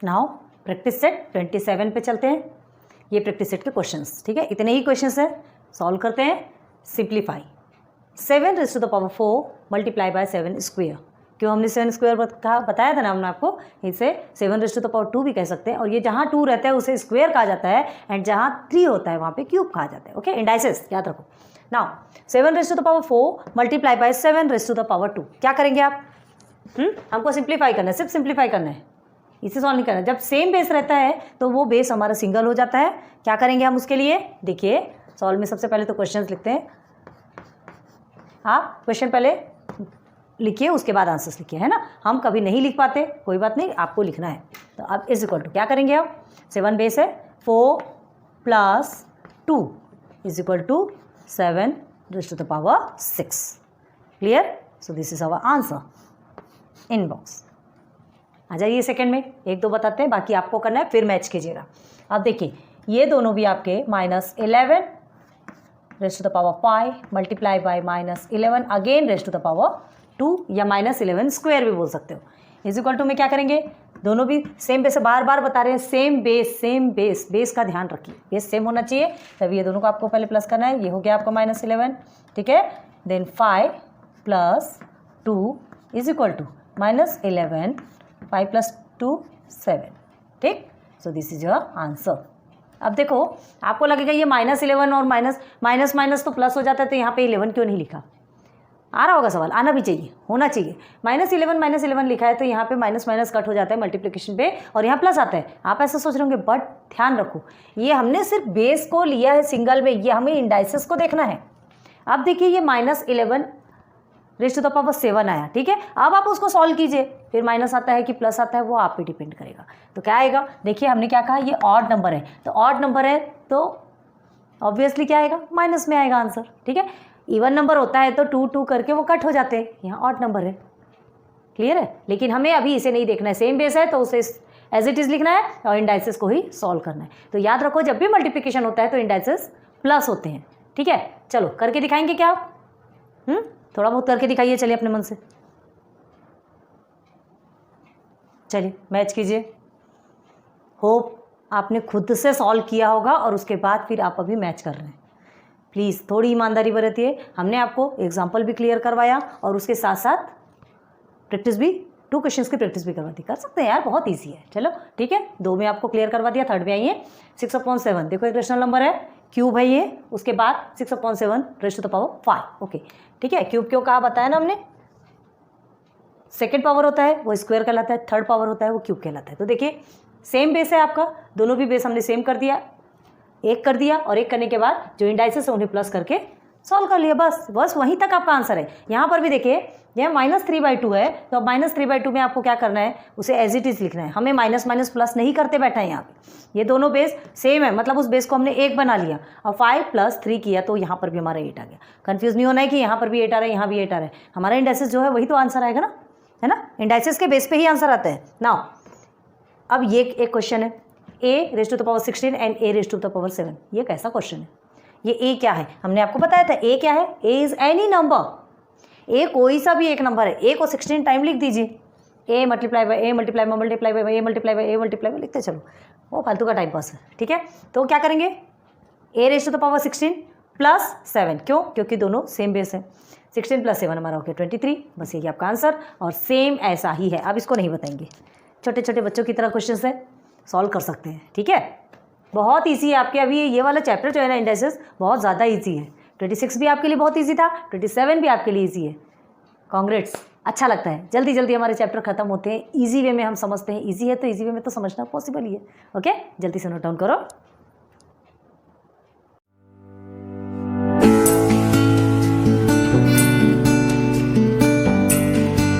Now practice set 27 पे चलते हैं। ये प्रैक्टिस सेट के क्वेश्चंस, ठीक है, इतने ही क्वेश्चंस है, सॉल्व करते हैं। Simplify 7 raise to the power 4 multiply by 7 square. क्यों हमने 7 स्क्वायर कहा, बताया था ना हमने आपको, इसे 7 रेज़ टू द पावर 2 भी कह सकते हैं, और ये जहाँ 2 रहता है उसे स्क्वायर कहा जाता है, एंड जहाँ 3 होता है वहाँ पे क्यूब कहा जाता है। ओके, इंडाइसेस याद रखो। Now 7 raise to the power 4 multiply by 7 raise to the power 2, क्या करेंगे आप? हमको सिंप्लीफाई करना है, सिर्फ सिंप्लीफाई करना है, इसे सॉल्व नहीं करना। जब सेम बेस रहता है तो वो बेस हमारा सिंगल हो जाता है। क्या करेंगे हम उसके लिए? देखिए सॉल्व में सबसे पहले तो क्वेश्चंस लिखते हैं। आप क्वेश्चन पहले लिखिए, उसके बाद आंसर्स लिखिए, है ना। हम कभी नहीं लिख पाते, कोई बात नहीं, आपको लिखना है। तो अब इज इक्वल टू क्या करेंगे आप? 7 बेस है, 4 + 2 is equal to 7 raise to the power 6। Clear? So this is our answer in box. आ जाइए सेकंड में, एक दो बताते हैं, बाकी आपको करना है, फिर मैच कीजिएगा। अब देखिए ये दोनों भी आपके -11 raise to the power 5 multiply by -11 again raise to the power 2, या -11 स्क्वायर भी बोल सकते हो। इज इक्वल टू में क्या करेंगे? दोनों भी सेम बेस, बार बार बता रहे हैं, same base, same base, base का ध्यान रखिए, बेस सेम होना चाहिए, तभी ये दोनों को आपको पहले प्लस करना है। ये हो गया आपका -11, ठीक है। देन 5 + 2 इज इक्वल टू -11, 5 + 2 7, ठीक। सो दिस इज योर आंसर। अब देखो आपको लगेगा ये -11 और माइनस तो प्लस हो जाता है, तो यहाँ पे 11 क्यों नहीं लिखा? आ रहा होगा सवाल, आना भी चाहिए, होना चाहिए। -11 लिखा है तो यहाँ पे माइनस कट हो जाता है मल्टीप्लिकेशन पे, और यहाँ प्लस आता है। आप ऐसा सोच रहे होंगे, बट ध्यान रखो ये हमने सिर्फ बेस को लिया है सिंगल में, ये हमें इंडाइसेस को देखना है। अब देखिए ये -11 रेज़ टू द पावर 7 आया, ठीक है। अब आप उसको सॉल्व कीजिए, फिर माइनस आता है कि प्लस आता है वो आप पे डिपेंड करेगा। तो क्या आएगा? देखिए हमने क्या कहा, ये ऑड नंबर है, तो ऑड नंबर है तो ऑब्वियसली क्या आएगा? माइनस में आएगा आंसर, ठीक है। इवन नंबर होता है तो 2 करके वो कट हो जाते हैं, यहाँ ऑड नंबर है। क्लियर है? लेकिन हमें अभी इसे नहीं देखना है, सेम बेस है तो उसे एज इट इज़ लिखना है और इंडाइसेस को ही सॉल्व करना है। तो याद रखो जब भी मल्टीप्लिकेशन होता है तो इंडाइसेस प्लस होते हैं, ठीक है। चलो करके दिखाएंगे क्या आप? थोड़ा बहुत करके दिखाइए, चलिए अपने मन से, चलिए मैच कीजिए। होप आपने खुद से सॉल्व किया होगा और उसके बाद फिर आप अभी मैच कर रहे हैं। प्लीज़ थोड़ी ईमानदारी बरतिए, हमने आपको एग्जाम्पल भी क्लियर करवाया और उसके साथ साथ प्रैक्टिस भी, 2 क्वेश्चंस की प्रैक्टिस भी करवा दी। कर सकते हैं यार, बहुत ईजी है। चलो ठीक है, 2 में आपको क्लियर करवा दिया, 3rd में आइए। 6/7 देखो एक रेशनल नंबर है, क्यूब है ये, उसके बाद 6/7 raise to the power 5। Okay ठीक है, क्यूब क्यों कहा बताया ना हमने। सेकेंड पावर होता है वो स्क्वायर कहलाता है, 3rd पावर होता है वो क्यूब कहलाता है। तो देखिए सेम बेस है आपका, दोनों भी बेस हमने सेम कर दिया, एक कर दिया, और एक करने के बाद जो इंडाइसेस है उन्हें प्लस करके सॉल्व कर लिया, बस वहीं तक आपका आंसर है। यहाँ पर भी देखिए यह -3/2 है, तो अब -3/2 में आपको क्या करना है, उसे एज इट इज़ लिखना है। हमें माइनस प्लस नहीं करते बैठा है यहाँ पे, ये दोनों बेस सेम है, मतलब उस बेस को हमने 1 बना लिया और 5 + 3 किया तो यहाँ पर भी हमारा 8 आ गया। कन्फ्यूज़ नहीं होना है कि यहाँ पर भी 8 आ रहा है, यहाँ भी 8 आ रहा है। हमारा इंडाइसेस जो है वही तो आंसर आएगा ना, है ना। इंडाइसेस के बेस पे ही आंसर आता है। नाउ अब ये एक क्वेश्चन है, a raise to the power 16 and a raise to the power 7। ये कैसा क्वेश्चन है? ये a क्या है? हमने आपको बताया था a क्या है, a is any number, a कोई सा भी एक नंबर है। a को 16 टाइम लिख दीजिए, a multiply by a multiply by multiply by a multiply by a multiply by लिखते चलो, वो फालतू का टाइम पास है, ठीक है। तो क्या करेंगे, a raise to the power 16 + 7, क्यों? क्योंकि दोनों सेम बेस है। 16 + 7 हमारा हो गया 23, बस यही आपका आंसर, और सेम ऐसा ही है। अब इसको नहीं बताएंगे, छोटे छोटे बच्चों की तरह क्वेश्चन है, सॉल्व कर सकते हैं, ठीक है। बहुत ईजी है आपके, अभी ये वाला चैप्टर जो है ना इंडाइसेस, बहुत ज़्यादा ईजी है। 26 भी आपके लिए बहुत ईजी था, 27 भी आपके लिए ईजी है। कांग्रेट्स, अच्छा लगता है, जल्दी जल्दी हमारे चैप्टर खत्म होते हैं, ईजी वे में हम समझते हैं। ईजी है तो ईजी वे में तो समझना पॉसिबल ही है। ओके, जल्दी से नोट डाउन करो।